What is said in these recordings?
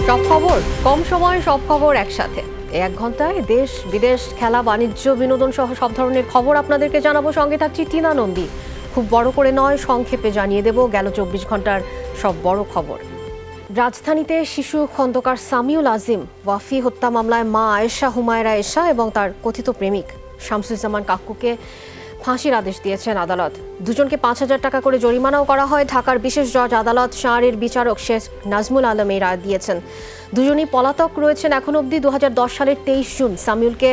সব খবর কম সময়ে সব খবর একসাথে এক ঘন্টায় দেশ বিদেশ খেলা বাণিজ্য বিনোদন সহ সব ধরনের খবর আপনাদেরকে জানাবো। সঙ্গে থাকছি টিনা নন্দী। খুব বড় করে নয়, সংক্ষেপে জানিয়ে দেব গেল 24 ঘন্টার সব বড় খবর। রাজধানীতে শিশু খন্দকার সামিউল আজিম ওয়াফি হত্যা মামলায় মা আয়েশা হুমায়রা এশা এবং তার কথিত প্রেমিক শামসুজ্জামান কাক্কুকে ফাঁসির আদেশ দিয়েছেন আদালত। দুজনকে ৫,০০০ টাকা করে জরিমানাও করা হয়। ঢাকার বিশেষ জজ আদালত শাহরের বিচারক শেখ নাজমুল আলম এই রায় দিয়েছেন। দুজনই পলাতক রয়েছেন এখন অবধি। ২০১০ সালের ২৩ জুন সামিউলকে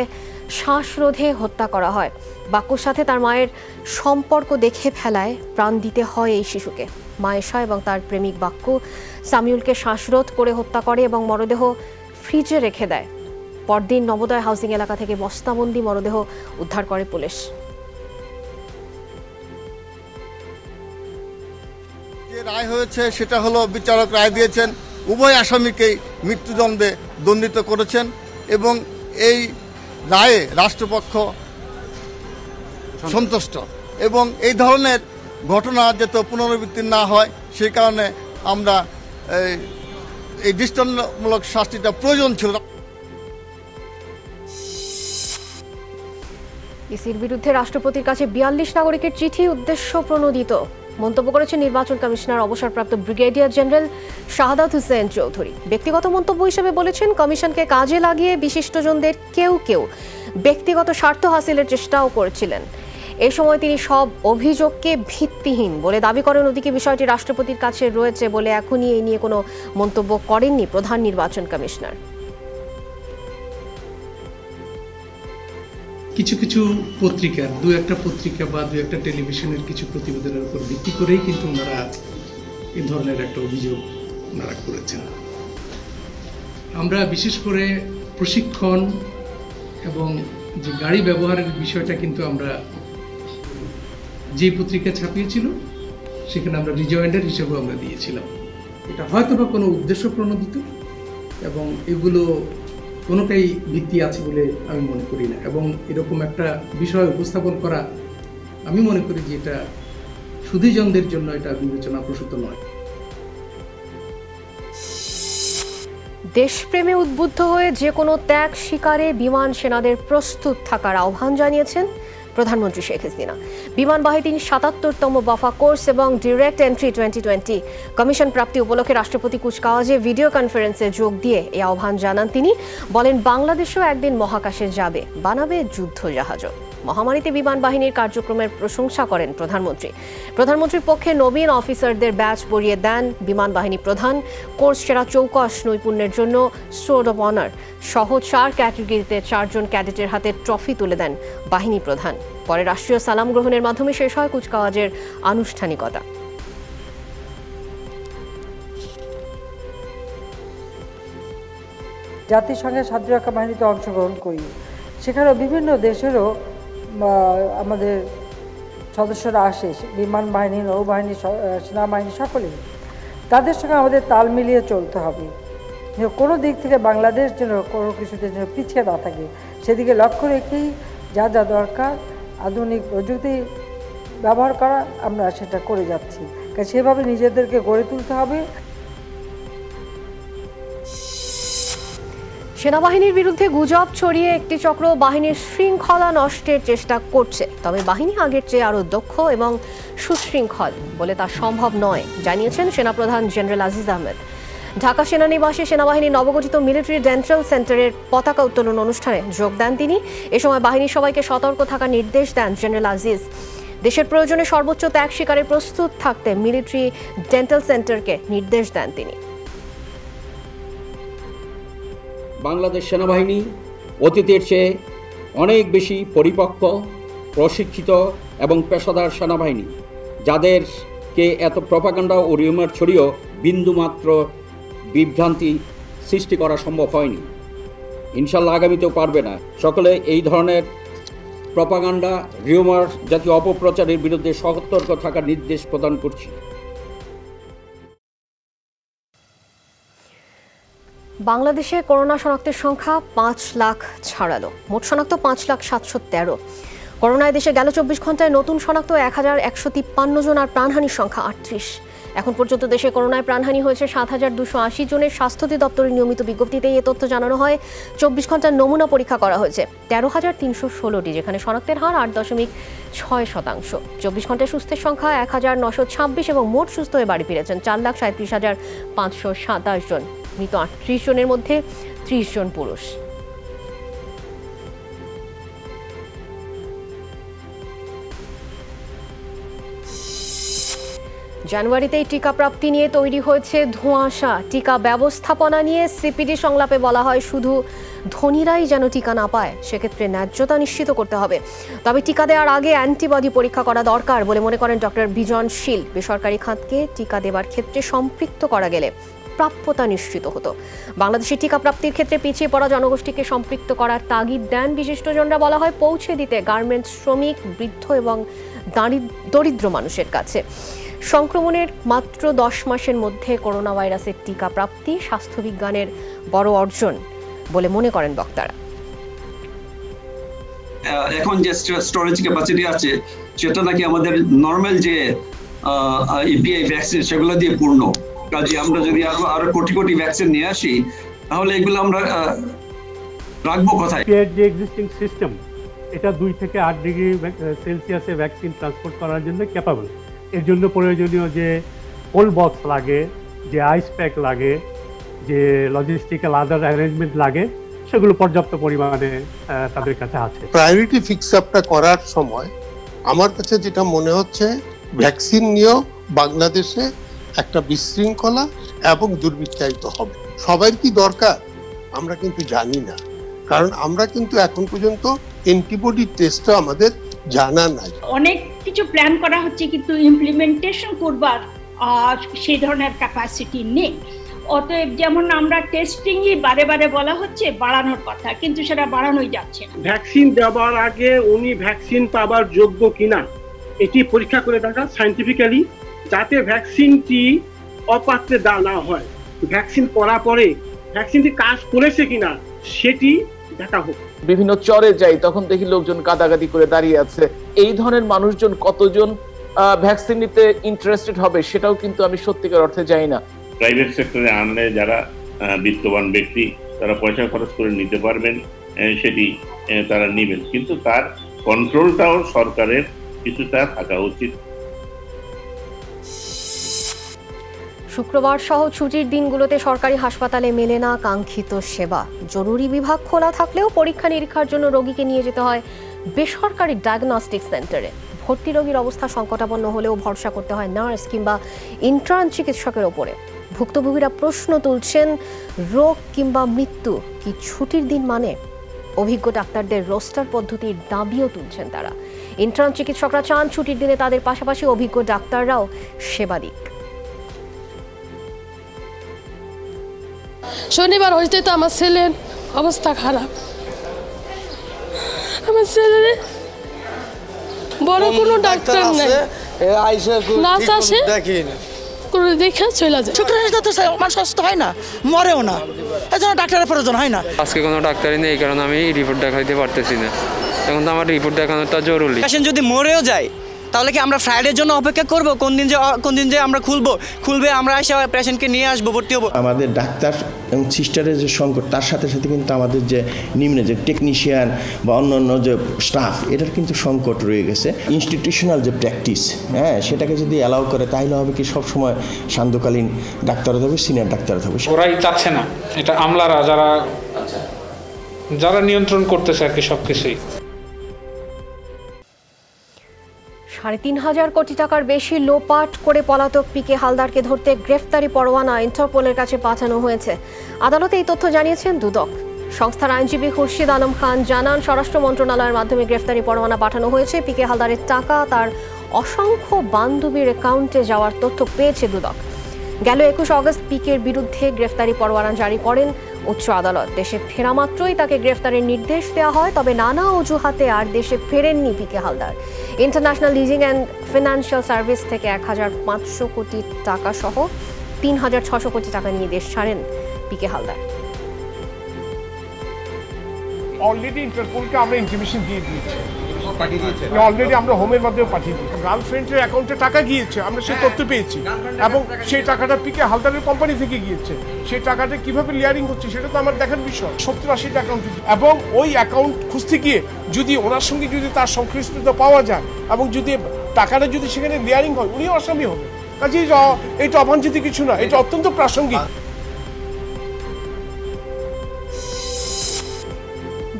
শ্বাসরোধে হত্যা করা হয়। বাক্কুর সাথে তার মায়ের সম্পর্ক দেখে ফেলায় প্রাণ দিতে হয় এই শিশুকে। মা আয়েশা এবং তার প্রেমিক বাক্কু সামিউলকে শ্বাসরোধ করে হত্যা করে এবং মরদেহ ফ্রিজে রেখে দেয়। পরদিন নবোদয় হাউজিং এলাকা থেকে বস্তাবন্দি মরদেহ উদ্ধার করে পুলিশ। যে রায় হয়েছে সেটা হলো, বিচারক রায় দিয়েছেন উভয় আসামিকেই মৃত্যুদণ্ডে দণ্ডিত করেছেন এবং এই রায়ে রাষ্ট্রপক্ষ সন্তুষ্ট এবং এই ধরনের ঘটনা যাতে পুনরাবৃত্তি না হয় সেই কারণে আমরা এই দৃষ্টান্তমূলক শাস্তিটা প্রয়োজন ছিল। ইসির বিরুদ্ধে রাষ্ট্রপতির কাছে ৪২ নাগরিকের চিঠি উদ্দেশ্য প্রণোদিত মন্তব্য করেছেন নির্বাচন কমিশনার অবসরপ্রাপ্ত ব্রিগেডিয়ার জেনারেল শাহাদাত হোসেন চৌধুরী। ব্যক্তিগত মন্তব্য হিসেবে বলেছেন, কমিশনকে কাজে লাগিয়ে বিশিষ্টজনদের কেউ কেউ ব্যক্তিগত স্বার্থ হাসিলের চেষ্টাও করেছিলেন। এ সময় তিনি সব অভিযোগকে ভিত্তিহীন বলে দাবি করেন। ওদিকে বিষয়টি রাষ্ট্রপতির কাছে রয়েছে বলে এখনই এই নিয়ে কোনো মন্তব্য করেননি প্রধান নির্বাচন কমিশনার। কিছু কিছু পত্রিকার একটা পত্রিকা বা একটা টেলিভিশনের কিছু প্রতিবেদনের উপর ভিত্তি করেই কিন্তু ওনারা এ ধরনের একটা অভিযোগ ওনারা করেছেন। আমরা বিশেষ করে প্রশিক্ষণ এবং যে গাড়ি ব্যবহারের বিষয়টা কিন্তু আমরা যে পত্রিকা ছাপিয়েছিল সেখানে আমরা রিজয়েন্ডার হিসেবেও আমরা দিয়েছিলাম। এটা হয়তো বা কোনো উদ্দেশ্য প্রণোদিত এবং এগুলো কোনোটাই ভিত্তি আছে বলে আমি মনে করি না। এবং এরকম একটা বিষয় উপস্থাপন করা আমি মনে করি যে এটা সুধীজনদের জন্য এটা বিবেচনাপ্রসূত নয়। দেশপ্রেমে উদ্বুদ্ধ হয়ে যে কোনো ত্যাগ স্বীকারে বিমান সেনাদের প্রস্তুত থাকার আহ্বান জানিয়েছেন প্রধানমন্ত্রী শেখ হাসিনা। বিমান বাহিনীর ৭৭তম বাফা কোর্স এবং ডিরেক্ট এন্ট্রি 2020 কমিশন প্রাপ্তি উপলক্ষে রাষ্ট্রপতি কুচকাওয়াজে ভিডিও কনফারেন্সে যোগ দিয়ে এই আহ্বান জানান তিনি। বলেন, বাংলাদেশও একদিন মহাকাশে যাবে, বানাবে যুদ্ধ জাহাজও। মহামারীতে বিমান বাহিনীর কার্যক্রমের প্রশংসা করেন প্রধানমন্ত্রী। প্রধানমন্ত্রীর পক্ষে নবীন অফিসারদের ব্যাচ পরিয়ে দেন বিমান বাহিনী প্রধান। কোর্স সেরা চৌকস নৈপুণ্যের জন্য সোর্ড অফ অনার সহ 4 ক্যাটাগরিতে 4 জন ক্যাডেটের হাতে ট্রফি তুলে দেন বাহিনী প্রধান। পরে রাষ্ট্রীয় সালাম গ্রহণের মাধ্যমে শেষ হয় কুচকাওয়াজের আনুষ্ঠানিকতা। জাতিসংঘের শান্তিরক্ষা বাহিনীতে অংশগ্রহণ করি, সেখানেও বিভিন্ন দেশেরও আমাদের সদস্যরা আসে, বিমান বাহিনী, নৌবাহিনী, সেনাবাহিনী, সকলেই। তাদের সঙ্গে আমাদের তাল মিলিয়ে চলতে হবে, কোনো দিক থেকে বাংলাদেশ যেন কোনো কিছুতে যেন পিছিয়ে না থাকে সেদিকে লক্ষ্য রেখেই যা যা দরকার আধুনিক প্রযুক্তি ব্যবহার করা আমরা সেটা করে যাচ্ছি। সেভাবে নিজেদেরকে গড়ে তুলতে হবে। সেনাবাহিনীর বিরুদ্ধে গুজব ছড়িয়ে একটি চক্র বাহিনীর শৃঙ্খলা নষ্টের চেষ্টা করছে। তবে বাহিনী আগের চেয়ে আরও দক্ষ এবং সুশৃঙ্খল বলে তা সম্ভব নয়, জানিয়েছেন সেনাপ্রধান জেনারেল আজিজ আহমেদ। ঢাকা সেনানিবাসে সেনাবাহিনীর নবগঠিত মিলিটারি ডেন্টাল সেন্টারের পতাকা উত্তোলন অনুষ্ঠানে যোগ দেন তিনি। এ সময় বাহিনীর সবাইকে সতর্ক থাকার নির্দেশ দেন জেনারেল আজিজ। দেশের প্রয়োজনে সর্বোচ্চ ত্যাগ স্বীকারে প্রস্তুত থাকতে মিলিটারি ডেন্টাল সেন্টারকে নির্দেশ দেন তিনি। বাংলাদেশ সেনাবাহিনী অতীতের চেয়ে অনেক বেশি পরিপক্ক, প্রশিক্ষিত এবং পেশাদার সেনাবাহিনী, যাদেরকে এত প্রপাগান্ডা ও রিউমার ছড়িয়েও বিন্দুমাত্র বিভ্রান্তি সৃষ্টি করা সম্ভব হয়নি। ইনশাল্লাহ আগামীতেও পারবে না। সকলে এই ধরনের প্রপাগান্ডা, রিউমার জাতীয় অপপ্রচারের বিরুদ্ধে সতর্ক থাকার নির্দেশ প্রদান করছি। বাংলাদেশে করোনা শনাক্তের সংখ্যা ৫ লাখ ছাড়ালো। মোট শনাক্ত ৫,৭১৩। করোনায় দেশে গেল ২৪ ঘন্টায় নতুন শনাক্ত ১,১৫৩ জন আর প্রাণহানির সংখ্যা ৩৮। এখন পর্যন্ত দেশে করোনায় প্রাণহানি হয়েছে ৭,২৮০ জনের। স্বাস্থ্য অধিদপ্তরের নিয়মিত বিজ্ঞপ্তিতে এই তথ্য জানানো হয়। ২৪ ঘন্টার নমুনা পরীক্ষা করা হয়েছে ১৩,৩১৬টি, যেখানে শনাক্তের হার ৮.৬%। ২৪ ঘন্টায় সুস্থের সংখ্যা ১,৯২৬ এবং মোট সুস্থ হয়ে বাড়ি ফিরেছেন ৪,৩৭,৫২৭ জন। মৃত ৩৮ জনের মধ্যে ৩০ জন পুরুষ। জানুয়ারিতেই টিকা প্রাপ্তি নিয়ে তৈরি হয়েছে ধোঁয়াশা। টিকা ব্যবস্থাপনা নিয়ে সিপিডি সংলাপে বলা হয় শুধু ধনীরাই যেন টিকা না পায়, সেক্ষেত্রে ন্যায্যতা নিশ্চিত করতে হবে। তবে টিকা দেওয়ার আগে অ্যান্টিবডি পরীক্ষা করা দরকার বলে মনে করেন ডক্টর বিজন শীল। বেসরকারি খাতকে টিকা দেওয়ার ক্ষেত্রে সম্পৃক্ত করা গেলে প্রাপ্যতা নিশ্চিত হতো। বাংলাদেশের টিকা প্রাপ্তির ক্ষেত্রে পিছিয়ে পড়া জনগোষ্ঠীকে সম্পৃক্ত করার তাগিদ দেন বিশিষ্টজনরা। বলা হয় পৌঁছে দিতে গার্মেন্টস শ্রমিক, বৃদ্ধ এবং দরিদ্র মানুষের কাছে। সংক্রমণের মাত্র ১০ মাসের মধ্যে করোনা ভাইরাসের টিকা প্রাপ্তি স্বাস্থ্যবিজ্ঞানের বড় অর্জন বলে মনে করেন বক্তারা। এখন যে স্টোরেজ ক্যাপাসিটি আছে সেটা নাকি আমাদের নর্মাল যে ইপিআই ভ্যাকসিন সেগুলো দিয়ে পূর্ণ। কাজে আমরা যদি আরো কোটি কোটি ভ্যাকসিন নিয়ে আসি তাহলে এগুলো আমরা রাখবো কোথায়? যে এক্সিস্টিং সিস্টেম এটা 2 থেকে 8 ডিগ্রি সেলসিয়াসে ভ্যাকসিন ট্রান্সপোর্ট করার জন্য ক্যাপাবল। এর জন্য প্রয়োজনীয় যে কোল্ড বক্স লাগে, যে আইস প্যাক লাগে, যে লজিস্টিক্যাল আদার অ্যারেঞ্জমেন্ট লাগে, সেগুলো পর্যাপ্ত পরিমাণে তাদের কাছে আছে। প্রায়োরিটি ফিক্স আপটা করার সময় আমার কাছে যেটা মনে হচ্ছে, ভ্যাকসিন নিয়েও বাংলাদেশে একটা বিশৃঙ্খলা এবং দুর্বৃত্তায়িত হবে। সবার কি দরকার আমরা কিন্তু জানি না, কারণ আমরা কিন্তু এখন পর্যন্ত অ্যান্টিবডি টেস্টটা আমাদের জানা নাই। অনেক কিছু প্ল্যান করা হচ্ছে কিন্তু ইমপ্লিমেন্টেশন করবার সেই ধরনের ক্যাপাসিটি নেই। অতএব যেমন আমরা টেস্টিংই বারে বারে বলা হচ্ছে বাড়ানোর কথা, কিন্তু সেটা বাড়ানোই যাচ্ছে না। ভ্যাকসিন দেওয়ার আগে উনি ভ্যাকসিন পাবার যোগ্য কিনা এটি পরীক্ষা করে দেখা সায়েন্টিফিক্যালি, যাতে ভ্যাকসিনটি অপাত্রে দেওয়া না হয়। ভ্যাকসিন করার পরে ভ্যাকসিনটি কাজ করেছে কিনা সেটি দেখা হোক। বিভিন্ন চরে যাই, তখন দেখি লোকজন কাদাকাদি করে দাঁড়িয়ে আছে। এই ধরনের মানুষজন কতজন ভ্যাকসিন নিতে ইন্টারেস্টেড হবে সেটাও কিন্তু আমি সত্যিকার অর্থে জানি না। প্রাইভেট সেক্টরে আনলে যারা বিত্তবান ব্যক্তি তারা পয়সা খরচ করে নিতে পারবেন, সেটি তারা নেবেন, কিন্তু তার কন্ট্রোলটাও সরকারের কিছুটা থাকা উচিত। শুক্রবার সহ ছুটির দিনগুলোতে সরকারি হাসপাতালে মেলে না কাঙ্ক্ষিত সেবা। জরুরি বিভাগ খোলা থাকলেও পরীক্ষা নিরীক্ষার জন্য রোগীকে নিয়ে যেতে হয় বেসরকারি ডায়াগনস্টিক সেন্টারে। ভর্তি রোগীর অবস্থা সংকটাপন্ন হলেও ভরসা করতে হয় নার্স কিংবা ইন্টার্ন চিকিৎসকের ওপরে। ভুক্তভোগীরা প্রশ্ন তুলছেন, রোগ কিংবা মৃত্যু কি ছুটির দিন মানে? অভিজ্ঞ ডাক্তারদের রোস্টার পদ্ধতির দাবিও তুলছেন তারা। ইন্টার্ন চিকিৎসকরা চান ছুটির দিনে তাদের পাশাপাশি অভিজ্ঞ ডাক্তাররাও সেবা দিক। শনিবার হইতে তো আমার ছেলের অবস্থা খারাপ। আমার ছেলের বড় কোনো ডাক্তার নাই, নার্স আসে করে দেখে চলে যায়। শুক্রবার তো মানুষ সুস্থ হয় না, মরেও না, এজন্য ডাক্তারের প্রয়োজন হয় না। আজকে কোনো ডাক্তারই নেই, কারণ আমি রিপোর্ট দেখাইতে পারতেছি না। এখন তো আমার রিপোর্ট দেখানোটা জরুরি। পেশেন্ট যদি মরেও যায় তাহলে কি আমরা ফ্রাইডের জন্য অপেক্ষা করব? কোন দিন যে আমরা খুলবে আমরা এসে পেশেন্টকে নিয়ে আসবো, ভর্তি হবো? আমাদের ডাক্তার এবং সিস্টারের যে সংকট, তার সাথে সাথে কিন্তু আমাদের যে নিম্নে যে টেকনিশিয়ান বা অন্যান্য যে স্টাফ, এটার কিন্তু সংকট রয়ে গেছে। ইনস্টিটিউশনাল যে প্র্যাকটিস, সেটাকে যদি অ্যালাউ করে তাহলে হবে কি সবসময় সান্ধ্যকালীন ডাক্তার থাকবে, সিনিয়র ডাক্তার থাকবে। ওরাই চাচ্ছে না, এটা আমলারা যারা নিয়ন্ত্রণ করতেছে আর কি সবকিছুই। ৩,৫০০ কোটি টাকার বেশি লোপাট করে পলাতক পিকে হালদারকে ধরতে গ্রেফতারি পরোয়ানা ইন্টারপোলের কাছে পাঠানো হয়েছে। আদালতে এই তথ্য জানিয়েছেন দুদক। সংস্থার আইনজীবী খুরশিদ আলম খান জানান, স্বরাষ্ট্র মন্ত্রণালয়ের মাধ্যমে গ্রেফতারি পরোয়ানা পাঠানো হয়েছে। পিকে হালদারের টাকা তার অসংখ্য বান্ধবীর অ্যাকাউন্টে যাওয়ার তথ্য পেয়েছে দুদক। গেল ২১ আগস্ট পিকের বিরুদ্ধে গ্রেফতারি পরোয়ানা জারি করেন উচ্চ আদালত। দেশে ফেরা মাত্রই তাকে গ্রেফতারের নির্দেশ দেওয়া হয়, তবে নানা অজুহাতে আর দেশে ফেরেননি PK Haldar. International leasing and financial service থেকে ১,৫০০ কোটি টাকা সহ ৩,৬০০ কোটি টাকা নিয়ে দেশ ছাড়েন পিকে হালদার। অলরেডি ইন্টারপোলকে আমরা ইনফরমেশন দিয়ে দিয়েছি, পাঠিয়ে দিয়েছেন? অলরেডি আমরা হোমের মাধ্যমে পাঠিয়ে দিই। গার্লফ্রেন্ডের অ্যাকাউন্টে টাকা গিয়েছে, আমরা সেই তথ্য পেয়েছি, এবং সেই টাকাটা পিকে হালদারের কোম্পানি থেকে গিয়েছে। সেই টাকাটা কিভাবে লিয়ারিং হচ্ছে সেটা তো আমার দেখার বিষয়। 70-80টা অ্যাকাউন্ট, এবং ওই অ্যাকাউন্ট খুঁজতে গিয়ে যদি ওনার সঙ্গে যদি তার সংশ্লিষ্টতা পাওয়া যায় এবং যদি টাকাটা যদি সেখানে লিয়ারিং হয়, উনিও আসামি হবে। কাজেই এটা অবাঞ্ছিত কিছু না, এটা অত্যন্ত প্রাসঙ্গিক।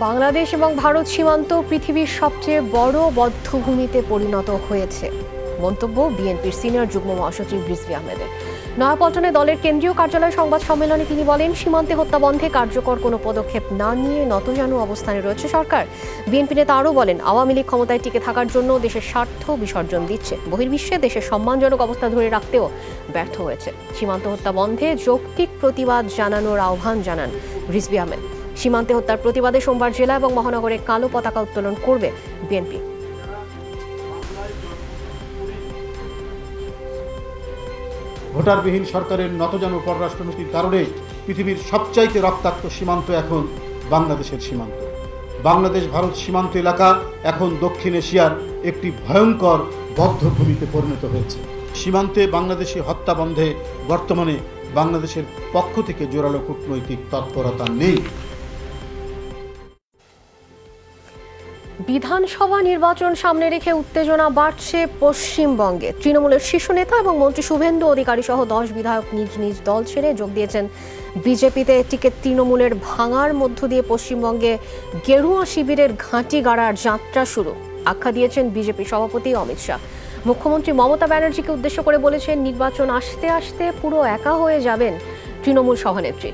বাংলাদেশ এবং ভারত সীমান্ত পৃথিবীর সবচেয়ে বড় বধ্যভূমিতে পরিণত হয়েছে, মন্তব্য বিএনপির সিনিয়র যুগ্ম মহাসচিব রিজভী আহমেদের। নয়াপল্টনে দলের কেন্দ্রীয় কার্যালয় সংবাদ সম্মেলনে তিনি বলেন, সীমান্তে হত্যা বন্ধে কার্যকর কোনো পদক্ষেপ না নিয়ে নতজানু অবস্থানে রয়েছে সরকার। বিএনপি নেতা আরও বলেন, আওয়ামী লীগ ক্ষমতায় টিকে থাকার জন্য দেশের স্বার্থ বিসর্জন দিচ্ছে, বহির্বিশ্বে দেশের সম্মানজনক অবস্থা ধরে রাখতেও ব্যর্থ হয়েছে। সীমান্ত হত্যা বন্ধে যৌক্তিক প্রতিবাদ জানানোর আহ্বান জানান রিজভী আহমেদ। সীমান্তে হত্যার প্রতিবাদে সোমবার জেলা এবং মহানগরে কালো পতাকা উত্তোলন করবে বিএনপি। ভোটারবিহীন সরকারের নতজানু পররাষ্ট্রনীতির কারণে পৃথিবীর সবচাইতে রক্তাক্ত সীমান্ত এখন বাংলাদেশের সীমান্ত। বাংলাদেশ ভারত সীমান্ত এলাকা এখন দক্ষিণ এশিয়ার একটি ভয়ঙ্কর বদ্ধভূমিতে পরিণত হয়েছে। সীমান্তে বাংলাদেশি হত্যা বন্ধে বর্তমানে বাংলাদেশের পক্ষ থেকে জোরালো কূটনৈতিক তৎপরতা নেই। বিধানসভা নির্বাচন সামনে রেখে উত্তেজনা বাড়ছে পশ্চিমবঙ্গে। তৃণমূলের শীর্ষ নেতা এবং মন্ত্রী শুভেন্দু অধিকারী সহ 10 বিধায়ক নিজ নিজ দল ছেড়ে যোগ দিয়েছেন বিজেপিতে। টিকিট তৃণমূলের ভাঙার মধ্য দিয়ে পশ্চিমবঙ্গে গেরুয়া শিবিরের ঘাঁটি গাড়ার যাত্রা শুরু আখ্যা দিয়েছেন বিজেপি সভাপতি অমিত শাহ। মুখ্যমন্ত্রী মমতা ব্যানার্জিকে উদ্দেশ্য করে বলেছেন, নির্বাচন আসতে আসতে পুরো একা হয়ে যাবেন তৃণমূল সভানেত্রী।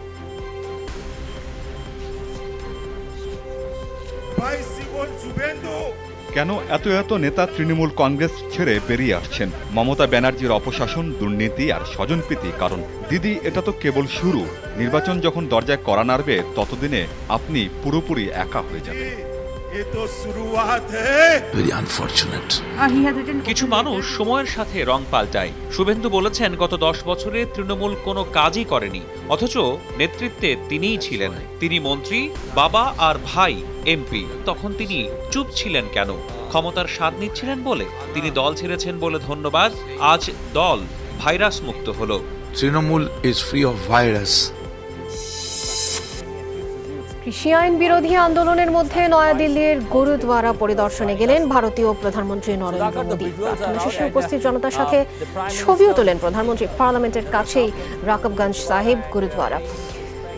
কেন এত এত নেতা তৃণমূল কংগ্রেস ছেড়ে বেরিয়ে আসছেন? মমতা ব্যানার্জির অপশাসন, দুর্নীতি আর স্বজনপ্রীতি কারণ। দিদি, এটা তো কেবল শুরু। নির্বাচন যখন দরজায় কড়া নাড়বে, ততদিনে আপনি পুরোপুরি একা হয়ে যাবেন। কিছু মানুষ সময়ের সাথে রং পাল্টায়। শুভেন্দু বলেছেন, গত 10 বছরে তৃণমূল কোনো কাজই করেনি, অথচ নেতৃত্বে তিনিই ছিলেন। তিনি মন্ত্রী, বাবা আর ভাই এমপি। তখন তিনি চুপ ছিলেন কেন? ক্ষমতার স্বাদ নিচ্ছিলেন বলে? তিনি দল ছেড়েছেন বলে ধন্যবাদ। আজ দল ভাইরাস মুক্ত হলো। Trinamool is free of virus. কৃষি আইন বিরোধী আন্দোলনের মধ্যে নয়াদিল্লির গুরুদ্বারা পরিদর্শনে গেলেন ভারতীয় প্রধানমন্ত্রী নরেন্দ্র মোদী। প্রার্থনা শেষে উপস্থিত জনতার সাথে ছবিও তোলেন প্রধানমন্ত্রী। পার্লামেন্টের কাছেই রাকবগঞ্জ সাহিব গুরুদ্বারা।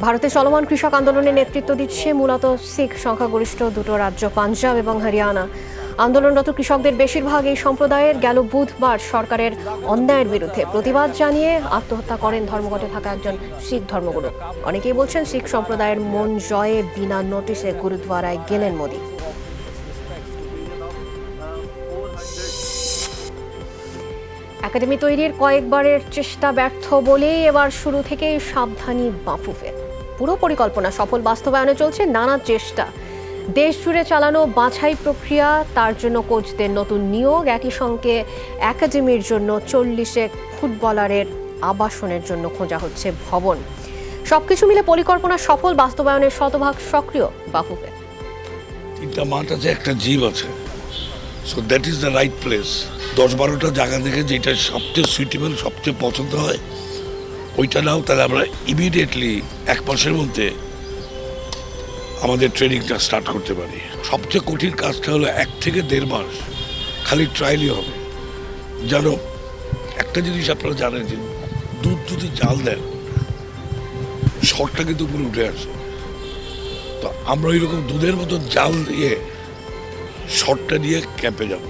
ভারতে চলমান কৃষক আন্দোলনে নেতৃত্ব দিচ্ছে মূলত শিখ সংখ্যাগরিষ্ঠ দুটো রাজ্য পাঞ্জাব এবং হরিয়ানা। আন্দোলনরত কৃষকদের বেশিরভাগ এই সম্প্রদায়ের গেল বুধবার সরকারের অন্যায়ের বিরুদ্ধে প্রতিবাদ জানিয়ে আত্মহত্যা করেন ধর্মঘটে থাকা একজন শিখ ধর্মগুরু। অনেকেই বলছেন, শিখ সম্প্রদায়ের মন জয়ে বিনা নোটিশে গুরুদ্বারায় গেলেন মোদী। একাডেমি তৈরির কয়েকবারের চেষ্টা ব্যর্থ বলেই এবার শুরু থেকেই সাবধানী বাফুফে। পুরো পরিকল্পনা সফল বাস্তবায়নে চলছে নানা চেষ্টা। দেশ জুড়ে চালানো বাছাই প্রক্রিয়া, তার জন্য কোচদের নতুন নিয়োগ, একই সঙ্গে একাডেমির জন্য 40 ফুটবলারের আবাসনের জন্য খোঁজা হচ্ছে ভবন। সবকিছু মিলে পরিকল্পনা সফল বাস্তবায়নের শতভাগ সক্রিয় বাফুফে। 3টা মাঠ আছে, একটা জিম আছে, so that is the right place. 10-12টা জায়গা দেখে যেটা সবচেয়ে সুইটেবল, সবচেয়ে পছন্দ হয় ওইটা নাও, তাহলে আমরা ইমিডিয়েটলি 1 মাসের মধ্যে আমাদের ট্রেনিংটা স্টার্ট করতে পারি। সবচেয়ে কঠিন কাজটা হলো 1 থেকে 1.5 মাস খালি ট্রায়ালই হবে। যেন একটা জিনিস আপনারা জানেন যে দুধ যদি জাল দেন, শটটা কিন্তু উপরে উঠে আসে। তো আমরা ওইরকম দুধের মতো জাল দিয়ে শটটা নিয়ে ক্যাম্পে যাব।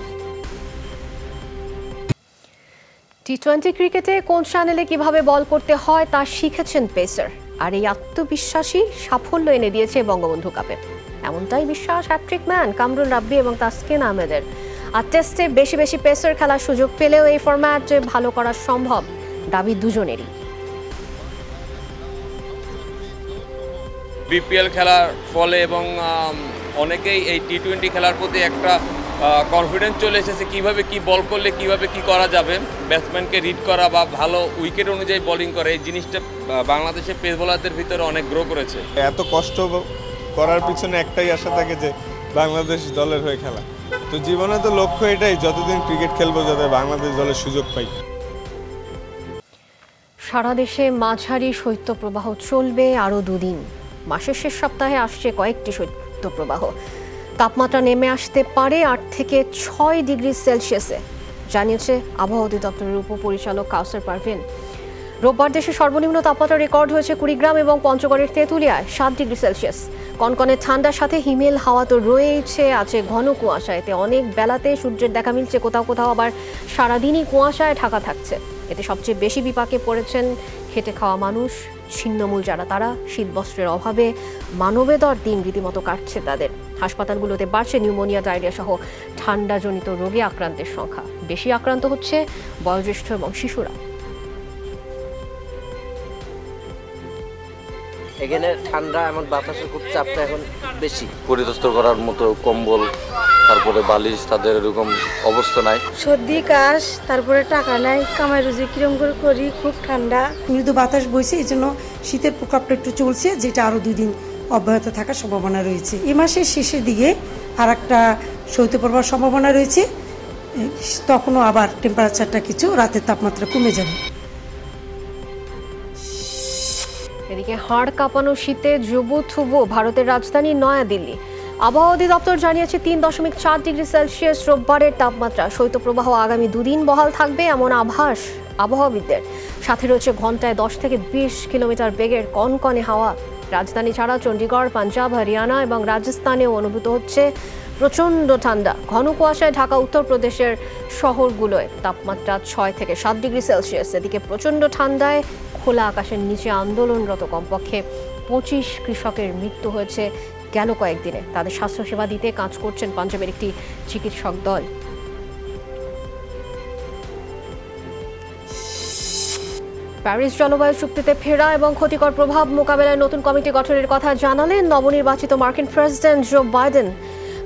টি-20 ক্রিকেটে কোন চ্যানেলে কিভাবে বল করতে হয় তা শিখেছেন পেসার, আর এই আত্মবিশ্বাসী সাফল্য এনে দিয়েছে বঙ্গবন্ধু কাপে। এমনটাই বিশ্বাস হ্যাট্রিক ম্যান কামরুল রাব্বি এবং তাসকিন আহমেদের। আর টেস্টে বেশি বেশি পেসার খেলার সুযোগ পেলেও এই ফরম্যাটে ভালো করা সম্ভব দাবি দুজনেরই। বিপিএল খেলার ফলে এবং অনেকেই এই টি-20 খেলার প্রতি একটা কনফিডেন্স চলে এসেছে, কিভাবে কি বল করলে কিভাবে কি করা যাবে, ব্যাটসম্যানকে রিড করা বা ভালো উইকেট অনুযায়ী বোলিং করা, এই জিনিসটা বাংলাদেশের পেস বোলারদের ভিতরে অনেক গ্রো করেছে। এত কষ্ট করার পিছনে একটাই আশা থাকে যে বাংলাদেশ দলের হয়ে খেলা, তো জীবনে তো লক্ষ্য এটাই, যতদিন ক্রিকেট খেলবো যাতে বাংলাদেশ দলের সুযোগ পাই। সারা দেশে মাঝারি শৈত্যপ্রবাহ চলবে আরও 2 দিন। মাসের শেষ সপ্তাহে আসছে কয়েকটি শৈত্যপ্রবাহ। তাপমাত্রা নেমে আসতে পারে 8 থেকে 6 ডিগ্রি সেলসিয়াসে, জানিয়েছে আবহাওয়া অধিদপ্তরের উপপরিচালক কাউসার পারভিন। রোববার দেশে সর্বনিম্ন তাপমাত্রা রেকর্ড হয়েছে কুড়িগ্রাম এবং পঞ্চগড়ের তেঁতুলিয়ায় 7 ডিগ্রি সেলসিয়াস। কনকনে ঠান্ডার সাথে হিমেল হাওয়া তো রয়েছে, আছে ঘন কুয়াশা। এতে অনেক বেলাতে সূর্যের দেখা মিলছে, কোথাও কোথাও আবার সারাদিনই কুয়াশায় ঢাকা থাকছে। এতে সবচেয়ে বেশি বিপাকে পড়েছেন খেটে খাওয়া মানুষ, ছিন্নমূল যারা, তারা শীতবস্ত্রের অভাবে মানবেদর দিন রীতিমতো কাটছে তাদের। হাসপাতালগুলোতে বাড়ছে নিউমোনিয়া, ডায়রিয়া সহ ঠান্ডাজনিত রোগে আক্রান্তের সংখ্যা। বেশি আক্রান্ত হচ্ছে বয়োজ্যেষ্ঠ এবং শিশুরা। এখানে ঠান্ডা এমন বাতাসের খুব চাপটা এখন বেশি, পরিদস্ত করার মতো কম্বল, তারপরে বালিশ, তাদের এরকম অবস্থা নাই। সর্দি কাশ, তারপরে টাকা নাই, কামাই রুজি কিরম করে করি, খুব ঠান্ডা। মৃদু বাতাস বইছে, এই জন্য শীতের প্রকোপটা একটু চলছে, যেটা আরো 2 দিন অব্যাহত থাকার সম্ভাবনা রয়েছে। এই মাসের শেষের দিকে আর একটা শৈত্য পড়বার সম্ভাবনা রয়েছে, তখনও আবার টেম্পারেচারটা কিছু, রাতের তাপমাত্রা কমে যাবে। এদিকে হাড় কাঁপানো শীতে জুবুথুবু ভারতের রাজধানী নয়াদিল্লি। আবহাওয়া অধিদপ্তর জানিয়েছে 3.4 ডিগ্রি সেলসিয়াস রোববারের তাপমাত্রা। শৈত্যপ্রবাহ আগামী 2 দিন বহাল থাকবে এমন আভাস আবহাওয়াবিদদের। সাথে রয়েছে ঘন্টায় 10 থেকে 20 কিলোমিটার বেগের কনকনে হাওয়া। রাজধানী ছাড়া চণ্ডীগড়, পাঞ্জাব, হরিয়ানা এবং রাজস্থানেও অনুভূত হচ্ছে প্রচণ্ড ঠান্ডা। ঘন কুয়াশায় ঢাকা উত্তরপ্রদেশের শহরগুলোয় তাপমাত্রা 6 থেকে 7 ডিগ্রি সেলসিয়াস। এদিকে প্রচণ্ড ঠান্ডায় খোলা আকাশের নিচে আন্দোলনরত কমপক্ষে 25 কৃষকের মৃত্যু হয়েছে গেল কয়েকদিনে। তাদের স্বাস্থ্যসেবা দিতে কাজ করছেন পাঞ্জাবের একটি চিকিৎসক দল। প্যারিস জলবায়ু চুক্তিতে ফেরা এবং ক্ষতিকর প্রভাব মোকাবেলায় নতুন কমিটি গঠনের কথা জানালেন নবনির্বাচিত মার্কিন প্রেসিডেন্ট জো বাইডেন।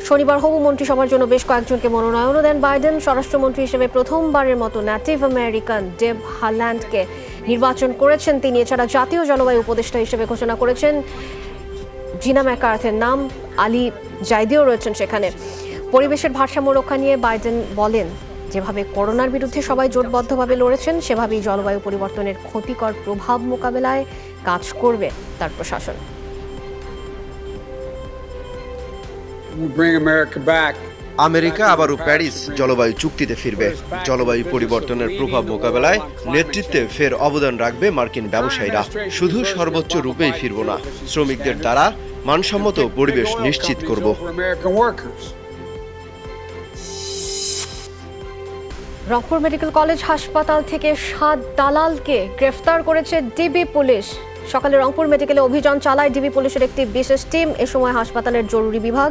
শনিবার হবু মন্ত্রিসভার জন্য বেশ কয়েকজনকে মনোনয়নও দেন বাইডেন। স্বরাষ্ট্রমন্ত্রী হিসেবে প্রথমবারের মতো নেটিভ আমেরিকান ডেব হাল্যান্ডকে নির্বাচন করেছেন তিনি। এছাড়া জাতীয় জলবায়ু উপদেষ্টা হিসেবে ঘোষণা করেছেন জিনা ম্যাকার্থের নাম। আলী জাইদিও রয়েছেন সেখানে। পরিবেশের ভারসাম্য রক্ষা নিয়ে বাইডেন বলেন, যেভাবে করোনার বিরুদ্ধে সবাই জোটবদ্ধভাবে লড়েছেন, সেভাবেই জলবায়ু পরিবর্তনের ক্ষতিকর প্রভাব মোকাবেলায় কাজ করবে তার প্রশাসন। আমেরিকা আবারও প্যারিস জলবায়ু চুক্তিতে ফিরবে। জলবায়ু পরিবর্তনের প্রভাব মোকাবেলায় নেতৃত্বে ফের অবদান রাখবে মার্কিন ব্যবসায়ীরা। শুধু সর্বোচ্চ রূপেই ফিরব না, শ্রমিকদের দ্বারা মানসম্মত পরিবেশ নিশ্চিত করব। রংপুর মেডিকেল কলেজ হাসপাতাল থেকে 7 দালালকে গ্রেফতার করেছে ডিবি পুলিশ। সকালে রংপুর মেডিকেলে অভিযান চালায় ডিবি পুলিশের একটি বিশেষ টিম। এ সময় হাসপাতালের জরুরি বিভাগ,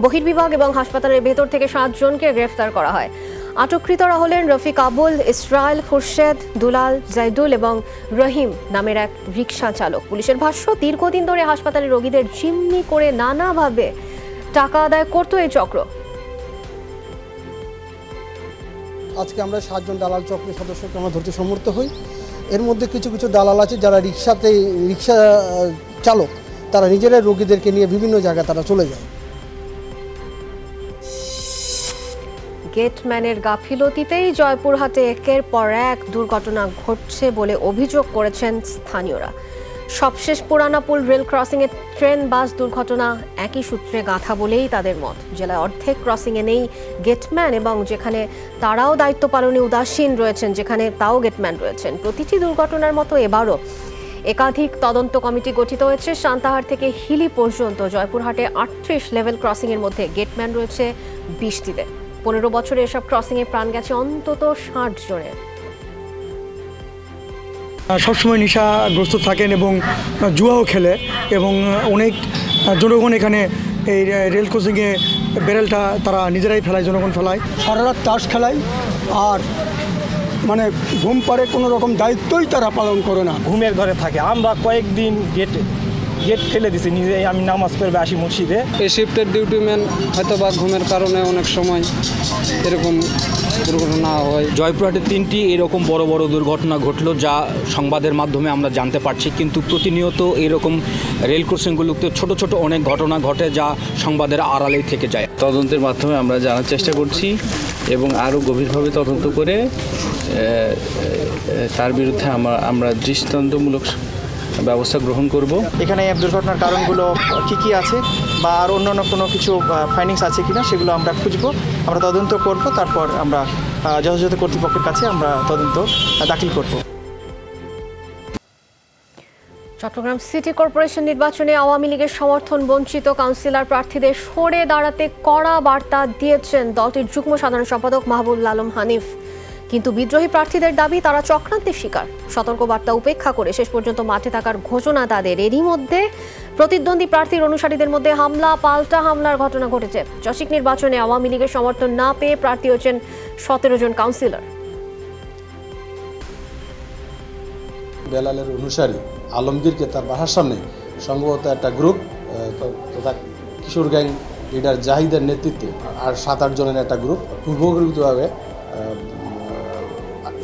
বহির্বিভাগ এবং হাসপাতালের ভেতর থেকে 7 জনকে গ্রেফতার করা হয়। আটককৃতরা হলেন রফিক আবুল, ইসরায়েল, খুরশেদ, দুলাল, জাইদুল এবং রহিম নামের এক রিকশা চালক। পুলিশের ভাষ্য, দীর্ঘদিন ধরে হাসপাতালের রোগীদের জিম্মি করে নানাভাবে টাকা আদায় করত এই চক্র। আজকে আমরা 7 জন দালাল চক্রের সদস্যকে আমরা ধরতে সমর্থ হই। এর মধ্যে কিছু কিছু দালাল আছে যারা রিক্সা চালক, তারা নিজেরা রোগীদেরকে নিয়ে বিভিন্ন জায়গায় তারা চলে যায়। গেটম্যানের গাফিলতিতেই জয়পুরহাটে একের পর এক দুর্ঘটনা ঘটছে বলে অভিযোগ করেছেন স্থানীয়রা। সবশেষ পুরানাপুল রেল ক্রসিংয়ে ট্রেন বাস দুর্ঘটনা একই সূত্রে গাঁথা বলেই তাদের মত। জেলায় অর্ধেক ক্রসিংয়ে নেই গেটম্যান এবং যেখানে তারাও দায়িত্ব পালনে উদাসীন রয়েছেন, যেখানে তাও গেটম্যান রয়েছেন। প্রতিটি দুর্ঘটনার মতো এবারও একাধিক তদন্ত কমিটি গঠিত হয়েছে। সান্তাহার থেকে হিলি পর্যন্ত জয়পুরহাটে 38 লেভেল ক্রসিংয়ের মধ্যে গেটম্যান রয়েছে 20টিতে। 15 বছরে এসব ক্রসিংয়ে প্রাণ গেছে অন্তত 60 জনের। সবসময় নেশাগ্রস্ত থাকেন এবং জুয়াও খেলে এবং অনেক জনগণ এখানে এই রেল ক্রসিংয়ে বেরেলটা তারা নিজেরাই ফেলায়, জনগণ ফেলায়, সারা রাত তাস খেলায় আর মানে ঘুম পাড়ে কোনো রকম দায়িত্বই তারা পালন করে না, ঘুমের ঘরে থাকে। আমরা কয়েকদিন গেট ফেলে দিছি, নিজে আমি নামাজ পড়বে আসি মসজিদে। এই শিফটের ডিউটিম্যান হয়তো বা ঘুমের কারণে অনেক সময় এরকম দুর্ঘটনা হয়। জয়পুরহাটে 3টি এরকম বড় বড় দুর্ঘটনা ঘটলো, যা সংবাদের মাধ্যমে আমরা জানতে পারছি। কিন্তু প্রতিনিয়ত এরকম রেল ক্রসিংগুলোতে ছোট ছোট অনেক ঘটনা ঘটে, যা সংবাদের আড়ালেই থেকে যায়। তদন্তের মাধ্যমে আমরা জানার চেষ্টা করছি এবং আরও গভীরভাবে তদন্ত করে তার বিরুদ্ধে আমরা দৃষ্টান্তমূলক ব্যবস্থা গ্রহণ করব। এখানে দুর্ঘটনার কারণগুলো কি আছে বা আর অন্যান্য কোনো কিছু ফাইন্ডিংস আছে কিনা সেগুলো আমরা খুঁজবো, আমরা তদন্ত করব, তারপর আমরা যথাযথ কর্তৃপক্ষের কাছে আমরা তদন্ত দাখিল করব। চট্টগ্রাম সিটি কর্পোরেশন নির্বাচনে আওয়ামী লীগের সমর্থন বঞ্চিত কাউন্সিলর প্রার্থীদের সরে দাঁড়াতে কড়া বার্তা দিয়েছেন দলটির যুগ্ম সাধারণ সম্পাদক মাহবুবুল আলম হানিফ। কিন্তু বিদ্রোহী প্রার্থীদের দাবি তারা চক্রান্তের শিকার। সতর্ক বার্তা উপেক্ষা করে শেষ পর্যন্ত মাঠে থাকার ঘোষণা তাদের। এরই মধ্যে প্রতিদ্বন্দ্বী প্রার্থীর অনুসারীদের মধ্যে হামলা পাল্টা হামলার ঘটনা ঘটেছে। চসিক নির্বাচনে আওয়ামী লীগের সমর্থন না পেয়ে প্রার্থী হচ্ছেন 17 জন কাউন্সিলর। বেলালের অনুসারী আলমগীরকে তার বাসার সামনে সম্ভবত একটা গ্রুপ তথা কিশোর গ্যাং লিডার জাহিদের নেতৃত্বে আর 7-8 জনের একটা গ্রুপ পূর্বপরিকল্পিতভাবে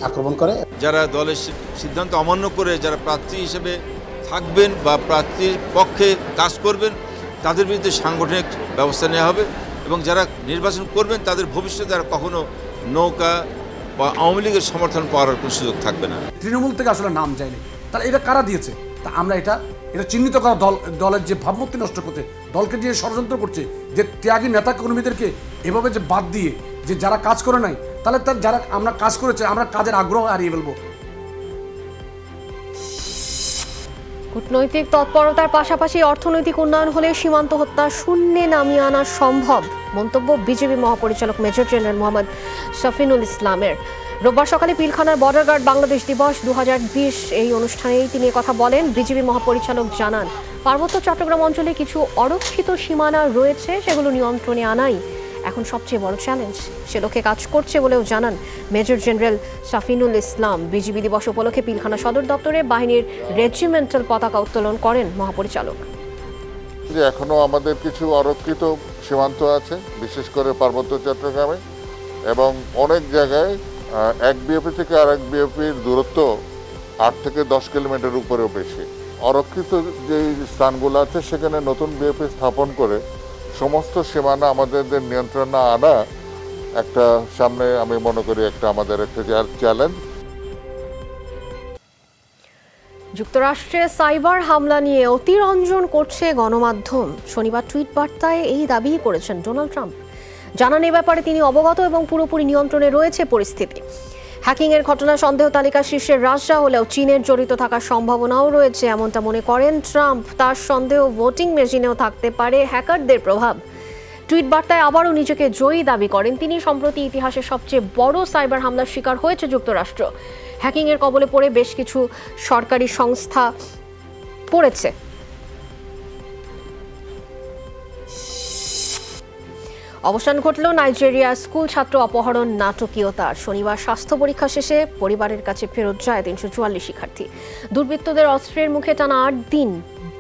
আক্রমণ করে। যারা দলের সিদ্ধান্ত অমান্য করে যারা প্রার্থী হিসেবে থাকবেন বা প্রার্থীর পক্ষে কাজ করবেন তাদের বিরুদ্ধে সাংগঠনিক ব্যবস্থা নেওয়া হবে এবং যারা নির্বাচন করবেন তাদের ভবিষ্যতে আর কখনো নৌকা বা আওয়ামী লীগের সমর্থন পাওয়ার কোনো সুযোগ থাকবে না। তৃণমূল থেকে আসলে নাম যায়নি, তাহলে এটা কারা দিয়েছে? তা আমরা এটা চিহ্নিত করা দলের যে ভাবমূর্তি নষ্ট করছে, দলকে যে ষড়যন্ত্র করছে, যে ত্যাগী নেতা কর্মীদেরকে এভাবে যে বাদ দিয়ে যে যারা কাজ করে নাই, তাহলে তার যারা আমরা কাজ করেছে আমরা কাজের আগ্রহ হারিয়ে ফেলবো। কূটনৈতিক তৎপরতার পাশাপাশি অর্থনৈতিক উন্নয়ন হলে সীমান্ত হত্যা শূন্যে নামিয়ে আনা সম্ভব, মন্তব্য বিজেপি মহাপরিচালক মেজর জেনারেল মোহাম্মদ শফিনুল ইসলামের। রোববার সকালে পিলখানার বর্ডার গার্ড বাংলাদেশ দিবস 2020 এই অনুষ্ঠানেই তিনি কথা বলেন। বিজেপি মহাপরিচালক জানান, পার্বত্য চট্টগ্রাম অঞ্চলে কিছু অরক্ষিত সীমানা রয়েছে, সেগুলো নিয়ন্ত্রণে আনাই এখন সবচেয়ে বড় চ্যালেঞ্জ। সে লক্ষ্যে কাজ করছে বলেও জানান মেজর জেনারেল শফিনুল ইসলাম। বিজিবি দিবস উপলক্ষে পিলখানা সদর দপ্তরে বাহিনীর রেজিমেন্টাল পতাকা উত্তোলন করেন মহাপরিচালক। এখনো আমাদের কিছু অরক্ষিত সীমান্ত আছে, বিশেষ করে পার্বত্য চট্টগ্রামে, এবং অনেক জায়গায় এক বিএপি থেকে আরেক বিএপির দূরত্ব 8 থেকে 10 কিলোমিটার উপরেও বেশি। অরক্ষিত যে স্থানগুলো আছে সেখানে নতুন বিএপি স্থাপন করে সমস্ত সীমানা আমাদের নিয়ন্ত্রণে আনা একটা সামনে আমি মনে করি আমাদের একটা চ্যালেঞ্জ। যুক্তরাষ্ট্রে সাইবার হামলা নিয়ে অতিরঞ্জন করছে গণমাধ্যম। শনিবার টুইট বার্তায় এই দাবি করেছেন ডোনাল্ড ট্রাম্প। জানান এ ব্যাপারে তিনি অবগত এবং পুরোপুরি নিয়ন্ত্রণে রয়েছে পরিস্থিতি। হ্যাকিংয়ের ঘটনা সন্দেহ তালিকা শীর্ষের রাশিয়া হলেও চীনের জড়িত থাকার সম্ভাবনাও রয়েছে, এমনটা মনে করেন ট্রাম্প। তার সন্দেহ ভোটিং মেশিনেও থাকতে পারে হ্যাকারদের প্রভাব। টুইট বার্তায় আবারও নিজেকে জয়ী দাবি করেন তিনি। সম্প্রতি ইতিহাসের সবচেয়ে বড় সাইবার হামলার শিকার হয়েছে যুক্তরাষ্ট্র। হ্যাকিংয়ের কবলে পড়ে বেশ কিছু সরকারি সংস্থা পড়েছে। অবসান ঘটল নাইজেরিয়া স্কুল ছাত্র অপহরণ নাটকীয়তার। শনিবার স্বাস্থ্য পরীক্ষা শেষে পরিবারের কাছে ফেরত যায় 344 শিক্ষার্থী। দুর্বৃত্তদের অস্ত্রের মুখে টানা 8 দিন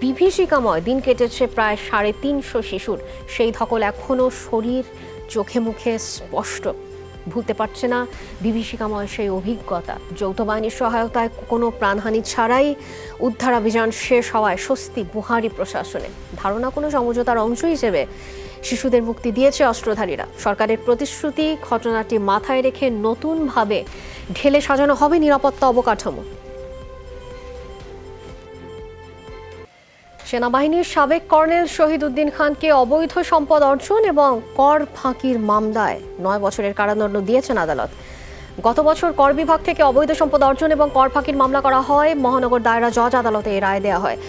বিভীষিকাময় দিন কেটেছে প্রায় 350 শিশুর। সেই ধকল এখনও শরীর চোখে মুখে স্পষ্ট। ভুলতে পারছে না বিভীষিকাময় সেই অভিজ্ঞতা। যৌথ বাহিনীর সহায়তায় কোনো প্রাণহানি ছাড়াই উদ্ধারাভিযান শেষ হওয়ায় স্বস্তি বুহারি প্রশাসনে। ধারণা কোনো সমঝোতার অংশ হিসেবে শিশুদের মুক্তি দিয়েছে অস্ত্রধারীরা। সরকারের প্রতিশ্রুতি, ঘটনাটি মাথায় রেখে নতুনভাবে ঢেলে সাজানো হবে নিরাপত্তা অবকাঠামো। সেনাবাহিনীর সাবেক কর্নেল শহীদ উদ্দিন খানকে অবৈধ সম্পদ অর্জন এবং কর ফাঁকির মামলায় 9 বছরের কারাদণ্ড দিয়েছেন আদালত। গত বছর কর বিভাগ থেকে অবৈধ সম্পদ অর্জন এবং কর ফাঁকির মামলা করা হয়। মহানগর দায়রা জজ আদালতে এই রায় দেওয়া হয়।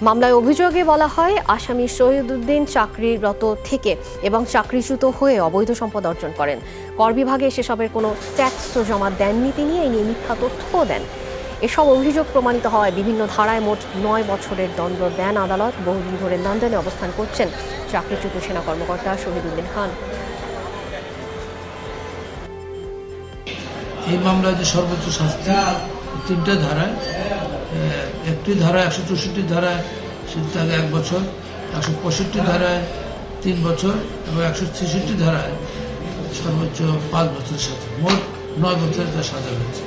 মামলায় অভিযোগে বলা হয়, আসামি শহীদ উদ্দিন চাকরিরত থেকে এবং চাকরিচ্যুত হয়ে অবৈধ সম্পদ অর্জন করেন। কর বিভাগে সেসবের কোনো ট্যাক্সও জমা দেননি তিনি, এই নিয়ে মিথ্যা তথ্যও দেন। এসব অভিযোগ প্রমাণিত হওয়ায় বিভিন্ন ধারায় মোট 9 বছরের দণ্ড দেন আদালত। বহুদিন ধরে লন্ডনে অবস্থান করছেন চাকরিচ্যুত সেনা কর্মকর্তা শহীদ উদ্দিন খান। এই মামলায় যে সর্বোচ্চ শাস্তি 3টা ধারায়, একটি ধারায় 164 ধারায় তাকে 1 বছর, 165 ধারায় 3 বছর এবং 166 ধারায় সর্বোচ্চ 5 বছরের সাজা, মোট 9 বছরের তার সাজা হয়েছে।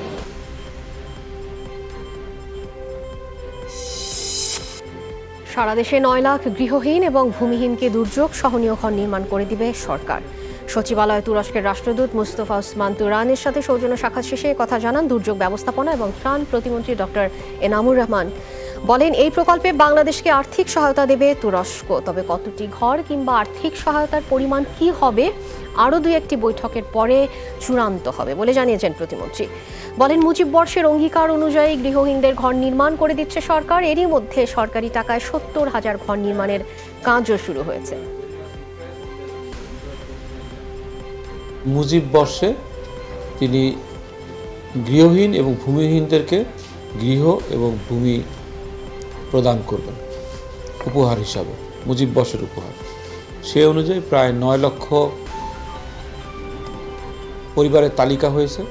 সারা দেশে 9 লাখ গৃহহীন এবং ভূমিহীনকে দুর্যোগ সহনীয় ঘর নির্মাণ করে দিবে সরকার। সচিবালয়ে তুরস্কের রাষ্ট্রদূত মুস্তফা ওসমান তুরানের সাথে সৌজন্য সাক্ষাৎ শেষে কথা জানান দুর্যোগ ব্যবস্থাপনা এবং ত্রাণ প্রতিমন্ত্রী ডক্টর এনামুর রহমান। বলেন, এই প্রকল্পে বাংলাদেশকে আর্থিক সহায়তা দেবে তুরস্ক, তবে কতটি ঘর কিংবা আর্থিক সহায়তার পরিমাণ কি হবে আরও 2-1টি বৈঠকের পরে চূড়ান্ত হবে বলে জানিয়েছেন প্রতিমন্ত্রী। বলেন, মুজিব বর্ষের অঙ্গীকার অনুযায়ী গৃহহীনদের ঘর নির্মাণ করে দিচ্ছে সরকার। এরই মধ্যে সরকারি টাকায় 70,000 ঘর নির্মাণের কাজও শুরু হয়েছে। মুজিব বর্ষে তিনি গৃহহীন এবং ভূমিহীনদেরকে গৃহ এবং ভূমি প্রদান করবেন উপহার হিসাবে, মুজিব বর্ষের উপহার। সে অনুযায়ী প্রায় 9 লক্ষ পরিবারের তালিকা হয়েছে।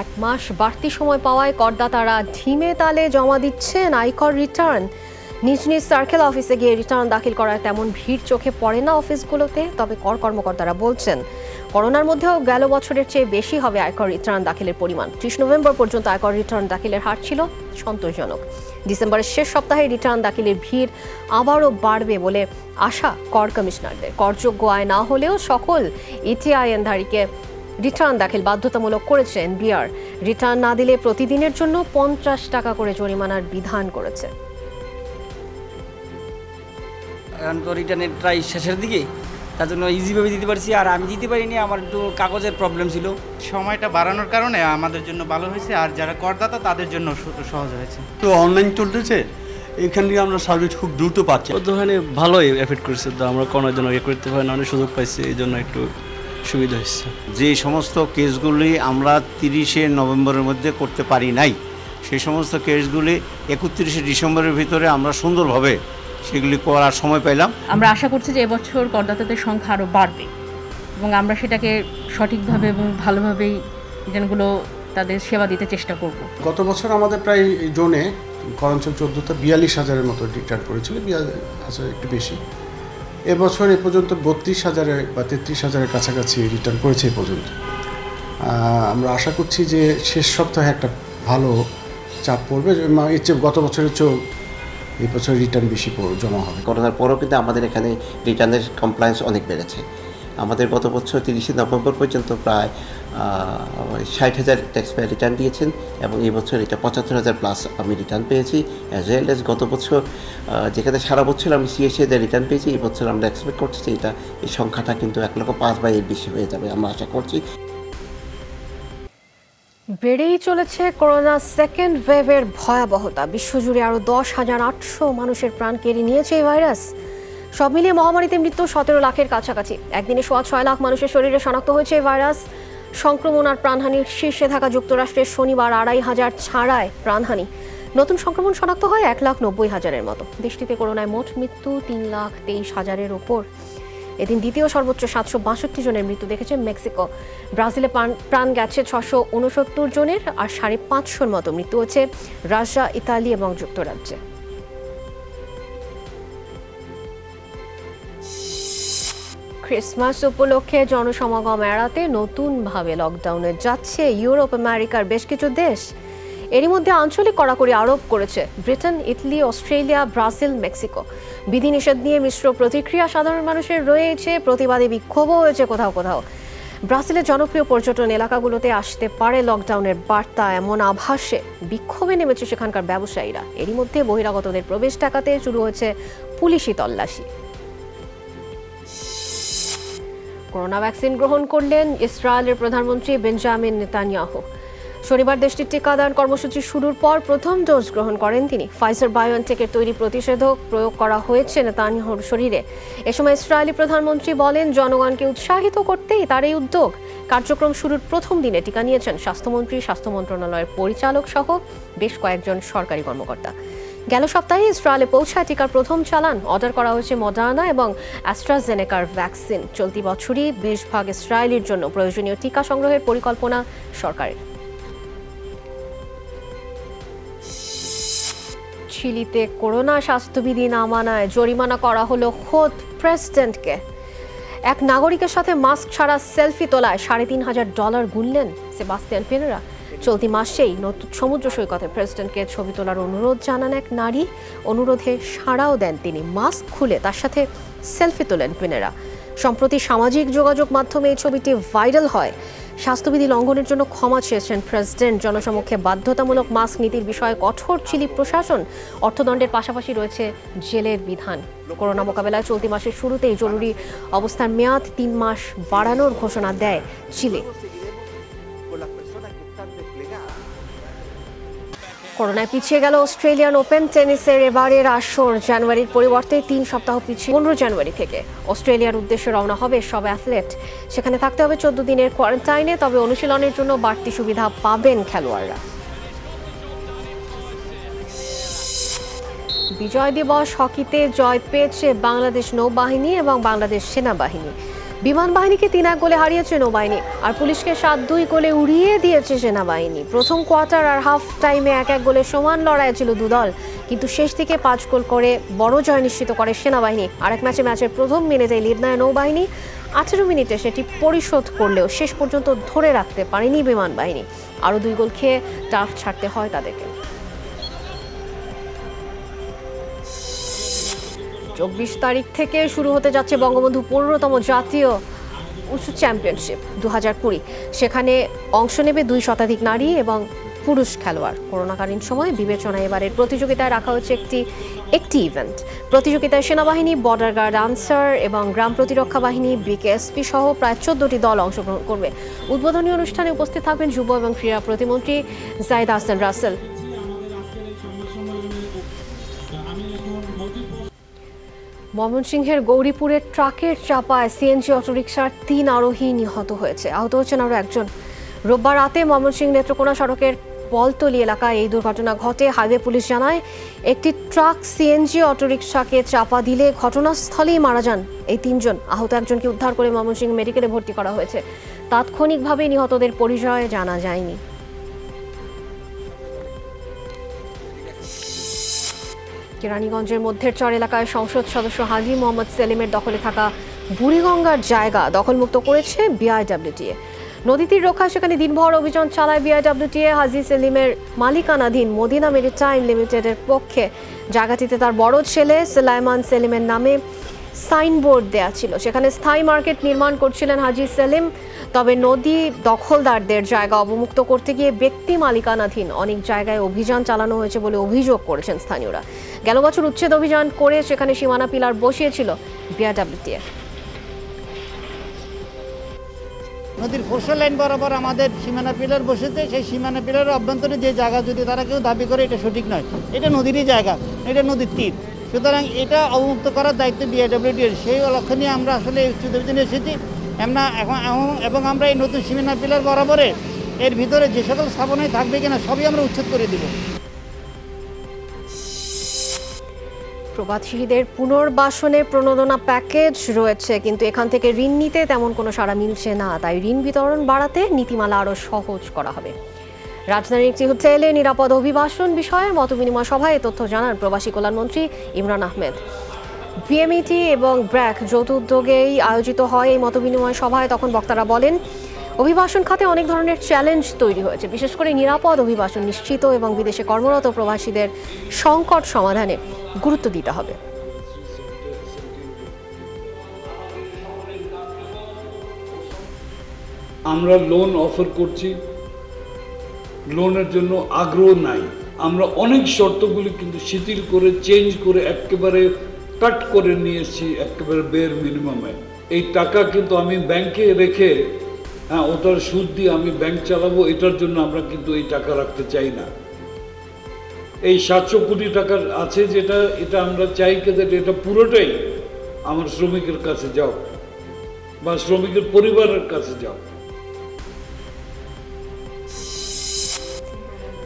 1 মাস বাড়তি সময় পাওয়ায় করদাতারা ঢিমে তালে জমা দিচ্ছেন আয়কর রিটার্ন। নিজ নিজ সার্কেল অফিসে গিয়ে রিটার্ন দাখিল করার তেমন ভিড় চোখে পড়ে না অফিসগুলোতে। তবে কর কর্মকর্তারা বলছেন, করোনার মধ্যেও গেল বছরের চেয়ে বেশি হবে আয়কর রিটার্ন দাখিলের পরিমাণ। 30 নভেম্বর পর্যন্ত আয়কর রিটার্ন দাখিলের হার ছিল সন্তোষজনক। ডিসেম্বরের শেষ সপ্তাহে রিটার্ন দাখিলের ভিড় আবারও বাড়বে বলে আশা কর কমিশনারদের। করযোগ্য আয় না হলেও সকল ইটিআইএনধারীকে রিটার্ন দাখিল বাধ্যতামূলক করেছে এনবিআর। রিটার্ন না দিলে প্রতিদিনের জন্য 50 টাকা করে জরিমানার বিধান করেছে। এখন তো রিটার্নের প্রায় শেষের দিকে, তার জন্য ইজিভাবে দিতে পারছি, আর আমি দিতে পারিনি, আমার একটু কাগজের প্রবলেম ছিল। সময়টা বাড়ানোর কারণে আমাদের জন্য ভালো হয়েছে, আর যারা করদাতা তাদের জন্য সহজ হয়েছে। তো অনলাইন চলতেছে, এখান থেকে আমরা সার্ভিস খুব দ্রুত পাচ্ছি। ওখানে ভালোই এফেক্ট করছে, তো আমরা কোনোর জন্য করতে পারি না, অনেক সুযোগ পাইছি, এই জন্য একটু সুবিধা হয়েছে। যে সমস্ত কেসগুলি আমরা 30 নভেম্বরের মধ্যে করতে পারি নাই, সেই সমস্ত কেসগুলি 31 ডিসেম্বরের ভিতরে আমরা সুন্দরভাবে সেগুলি করার সময় পেলাম। আমরা আশা করছি যে এবছর করদাতাদের সংখ্যা আরও বাড়বে এবং আমরা সেটাকে সঠিকভাবে এবং ভালোভাবেই রিটার্নগুলো তাদের সেবা দিতে চেষ্টা করব। গত বছর আমাদের প্রায় জোনে করাঞ্চল 14টা 42,000-এর মতো রিটার্ন করেছিল, 42,000 একটু বেশি। এবছর এ পর্যন্ত 32,000 বা 33,000-এর কাছাকাছি রিটার্ন করেছে এ পর্যন্ত। আমরা আশা করছি যে শেষ সপ্তাহে একটা ভালো চাপ পড়বে, এর চেয়ে গত বছরের চেয়েও এই বছর রিটার্ন বেশি জমা হবে। করোনার পরও কিন্তু আমাদের এখানে রিটার্নের কমপ্লায়েন্স অনেক বেড়েছে। আমাদের গত বছর 30 নভেম্বর পর্যন্ত প্রায় 60,000 ট্যাক্স পেয়ার রিটার্ন দিয়েছেন, এবং এই বছর এটা 75,000 প্লাস আমি রিটার্ন পেয়েছি। অ্যাজ ওয়েল এজ গত বছর যেখানে সারা বছর আমি সিএসএদের রিটার্ন পেয়েছি, এই বছর আমরা এক্সপেক্ট করছি যে এই সংখ্যাটা কিন্তু 1,05,000 বা এর বেশি হয়ে যাবে, আমরা আশা করছি। বেড়েই চলেছে করোনা সেকেন্ড ওয়েভের ভয়াবহতা। বিশ্বজুড়ে আরও 10,800 মানুষের প্রাণ কেড়ে নিয়েছে এই ভাইরাস। সব মিলিয়ে মহামারীতে মৃত্যু 17 লাখের কাছাকাছি। একদিনে 6 লাখ মানুষের শরীরে শনাক্ত হয়েছে এই ভাইরাস। সংক্রমণ আর প্রাণহানির শীর্ষে থাকা যুক্তরাষ্ট্রের শনিবার 2,500 ছাড়ায় প্রাণহানি। নতুন সংক্রমণ শনাক্ত হয় 1,90,000-এর মতো। দেশটিতে করোনায় মোট মৃত্যু 3,23,000-এর ওপর। এদিন দ্বিতীয় সর্বোচ্চ 762 জনের মৃত্যু দেখেছে মেক্সিকো। ব্রাজিলে প্রাণ গেছে 669 জনের, আর 550-র মতো মৃত্যু হচ্ছে রাশিয়া, ইতালি এবং যুক্তরাজ্যে। ক্রিসমাস উপলক্ষে জনসমাগম এড়াতে নতুনভাবে লকডাউনে যাচ্ছে ইউরোপ আমেরিকার বেশ কিছু দেশ। এরই মধ্যে আঞ্চলিক কড়াকড়ি আরোপ করেছে Britain, Italy, Australia, Brazil, Mexico. বিধিনিষেধ নিয়ে মিশ্র প্রতিক্রিয়া সাধারণ মানুষের রয়েছে, প্রতিবাদী বিক্ষোভও হয়েছে কোথাও কোথাও। ব্রাজিলের জনপ্রিয় পর্যটন এলাকাগুলোতে আসতে পারে লকডাউনের বার্তা, এমন আভাসে বিক্ষোভে নেমেছে সেখানকার ব্যবসায়ীরা। এরই মধ্যে বহিরাগতদের প্রবেশ ঠেকাতে শুরু হয়েছে পুলিশি তল্লাশি। করোনা ভ্যাকসিন গ্রহণ করলেন ইসরায়েলের প্রধানমন্ত্রী বেঞ্জামিন নেতানিয়াহু। শনিবার দেশটির টিকাদান কর্মসূচি শুরুর পর প্রথম ডোজ গ্রহণ করেন তিনি। ফাইজার বায়োএনটেকের তৈরি প্রতিষেধক প্রয়োগ করা হয়েছে নেতানিয়াহুর শরীরে। এ সময় ইসরায়েলি প্রধানমন্ত্রী বলেন, জনগণকে উৎসাহিত করতেই তার এই উদ্যোগ। কার্যক্রম শুরুর প্রথম দিনে টিকা নিয়েছেন স্বাস্থ্যমন্ত্রী, স্বাস্থ্য মন্ত্রণালয়ের পরিচালক সহ বেশ কয়েকজন সরকারি কর্মকর্তা। গেল সপ্তাহে ইসরায়েলে পৌঁছায় টিকার প্রথম চালান। অর্ডার করা হয়েছে মডার্না এবং অ্যাস্ট্রাজেনেকার ভ্যাকসিন। চলতি বছরই 20 ভাগ ইসরায়েলির জন্য প্রয়োজনীয় টিকা সংগ্রহের পরিকল্পনা সরকারের। চিলিতে করোনা স্বাস্থ্যবিধি না মানায় জরিমানা করা হলো খোদ প্রেসিডেন্টকে। এক নাগরিকের সাথে মাস্ক ছাড়া সেলফি তোলায় $3,500 গুনলেন সেবাস্তিয়ান পিনেরা। চলতি মাসেই নতুন সমুদ্র সৈকতে প্রেসিডেন্টকে ছবি তোলার অনুরোধ জানান এক নারী। অনুরোধে সাড়াও দেন তিনি। মাস্ক খুলে তার সাথে সেলফি তোলেন টুইনেরা। সম্প্রতি সামাজিক যোগাযোগ মাধ্যমে এই ছবিটি ভাইরাল হয়। স্বাস্থ্যবিধি লঙ্ঘনের জন্য ক্ষমা চেয়েছেন প্রেসিডেন্ট। জনসমক্ষে বাধ্যতামূলক মাস্ক নীতির বিষয়ে কঠোর চিলি প্রশাসন। অর্থদণ্ডের পাশাপাশি রয়েছে জেলের বিধান। করোনা মোকাবেলায় চলতি মাসের শুরুতেই জরুরি অবস্থার মেয়াদ 3 মাস বাড়ানোর ঘোষণা দেয় চিলি। করোনায় পিছিয়ে গেল অস্ট্রেলিয়ান ওপেন টেনিসের এবারের আসর। জানুয়ারির পরিবর্তে 3 সপ্তাহ পিছিয়ে 15 জানুয়ারি থেকে অস্ট্রেলিয়ার উদ্দেশ্যে রওনা হবে সব অ্যাথলেট। সেখানে থাকতে হবে 14 দিনের কোয়ারেন্টাইনে, তবে অনুশীলনের জন্য বাড়তি সুবিধা পাবেন খেলোয়াড়রা। বিজয় দিবস হকিতে জয় পেয়েছে বাংলাদেশ নৌবাহিনী এবং বাংলাদেশ সেনাবাহিনী। বিমান বাহিনীকে 3-1 গোলে হারিয়েছে নৌবাহিনী, আর পুলিশকে 7-2 গোলে উড়িয়ে দিয়েছে সেনাবাহিনী। প্রথম কোয়ার্টার আর হাফ টাইমে 1-1 গোলে সমান লড়াই ছিল দুদল, কিন্তু শেষ দিকে 5 গোল করে বড় জয় নিশ্চিত করে সেনাবাহিনী। আরেক ম্যাচের প্রথম মিনিটেই লিড নেয় নৌবাহিনী। 18 মিনিটে সেটি পরিশোধ করলেও শেষ পর্যন্ত ধরে রাখতে পারেনি বিমান বাহিনী। আরও 2 গোল খেয়ে টার্ফ ছাড়তে হয় তাদেরকে। 24 তারিখ থেকে শুরু হতে যাচ্ছে বঙ্গবন্ধু 15তম জাতীয় উঁচু চ্যাম্পিয়নশিপ 2020। সেখানে অংশ নেবে 2 শতাধিক নারী এবং পুরুষ খেলোয়াড়। করোনাকালীন সময় বিবেচনায় এবারের প্রতিযোগিতায় রাখা হচ্ছে একটি ইভেন্ট। প্রতিযোগিতায় সেনাবাহিনী, বর্ডার গার্ড, আনসার এবং গ্রাম প্রতিরক্ষা বাহিনী, বিকেএসপি সহ প্রায় 14টি দল অংশগ্রহণ করবে। উদ্বোধনী অনুষ্ঠানে উপস্থিত থাকবেন যুব এবং ক্রীড়া প্রতিমন্ত্রী জাহিদ হাসান রাসেল। ময়মনসিংহের গৌরীপুরের ট্রাকের চাপায় সিএনজি অটোরিকশার 3 আরোহী নিহত হয়েছে। আহত হচ্ছেন আরও একজন। রোববার রাতে ময়মনসিংহ নেত্রকোনা সড়কের বলতলি এলাকায় এই দুর্ঘটনা ঘটে। হাইওয়ে পুলিশ জানায়, একটি ট্রাক সিএনজি অটোরিকশাকে চাপা দিলে ঘটনাস্থলেই মারা যান এই 3 জন। আহত একজনকে উদ্ধার করে ময়মনসিংহ মেডিকেলে ভর্তি করা হয়েছে। তাৎক্ষণিকভাবে নিহতদের পরিচয় জানা যায়নি। কেরানীগঞ্জের মধ্যের চর এলাকায় সংসদ সদস্য হাজী মোহাম্মদ সেলিমের দখলে থাকা বুড়িগঙ্গার জায়গা দখলমুক্ত করেছে বিআইডব্লিউটিএ। নদী তীর রক্ষায় সেখানে দিনভর অভিযান চালায় বিআইডব্লিউটিএ। হাজী সেলিমের মালিকানাধীন মদিনা মেরিটাইম লিমিটেডের পক্ষে জায়গাটিতে তার বড় ছেলে সুলাইমান সেলিমের নামে সাইনবোর্ড দেয়া ছিল। সেখানে স্থায়ী মার্কেট নির্মাণ করছিলেন হাজী সেলিম। তবে নদী দখলদারদের জায়গা অবমুক্ত করতে গিয়ে ব্যক্তি মালিকানাধীন অনেক জায়গায় অভিযান চালানো হয়েছে বলে অভিযোগ করেছেন স্থানীয়রা। গেল বছর উচ্ছেদ অভিযান করে সেখানে সীমানা পিলার বসিয়েছিল বিআইডব্লিউটিএ। নদীর 4 লাইন বরাবর আমাদের সীমানা পিলার বসেছে। সেই সীমানা পিলারের অভ্যন্তরে যে জায়গা যদি তারা কেউ দাবি করে, এটা সঠিক নয়। এটা নদীরই জায়গা, এটা নদীর তীর। সুতরাং এটা অবমুক্ত করার দায়িত্ব বিআইডব্লিউটিএর। সেই লক্ষ্য নিয়ে আমরা আসলে উচ্ছেদ অভিযানে এসেছি। এবং আমরা এই নতুন সীমানা পিলার বরাবরে এর ভিতরে যে সকল স্থাপনায় থাকবে কিনা সবই আমরা উচ্ছেদ করে দিব। প্রবাসীদের পুনর্বাসনের প্রণোদনা প্যাকেজ রয়েছে, কিন্তু এখান থেকে ঋণ নিতে তেমন কোনো সাড়া মিলছে না। তাই ঋণ বিতরণ বাড়াতে নীতিমালা আরও সহজ করা হবে। রাজধানীর একটি হোটেলে নিরাপদ অভিবাসন বিষয়ে মতবিনিময় সভায় তথ্য জানান প্রবাসী কল্যাণমন্ত্রী ইমরান আহমেদ। বিএমইটি এবং ব্র্যাক যৌথ উদ্যোগেই আয়োজিত হয় এই মতবিনিময় সভায়। তখন বক্তারা বলেন, অভিবাসন খাতে অনেক ধরনের চ্যালেঞ্জ তৈরি হয়েছে, বিশেষ করে নিরাপদ অভিবাসন নিশ্চিত এবং বিদেশে কর্মরত প্রবাসীদের সংকট সমাধানে গুরুত্ব দিতে হবে। আমরা লোন অফার করছি, লোনের জন্য আগ্রহ নাই। আমরা অনেক শর্তগুলি কিন্তু শিথিল করে, চেঞ্জ করে, একেবারে কাট করে নিয়েছি একেবারে বের মিনিমামে। এই টাকা কিন্তু আমি ব্যাংকে রেখে ওটার সুদ দিয়ে আমি ব্যাংক চালাবো, এটার জন্য আমরা কিন্তু এই টাকা রাখতে চাই না। এই 700 কোটি টাকা আছে যেটা, এটা আমরা চাই এটা পুরোটাই আমার শ্রমিকের কাছে যাও বা শ্রমিকের পরিবারের কাছে যাও।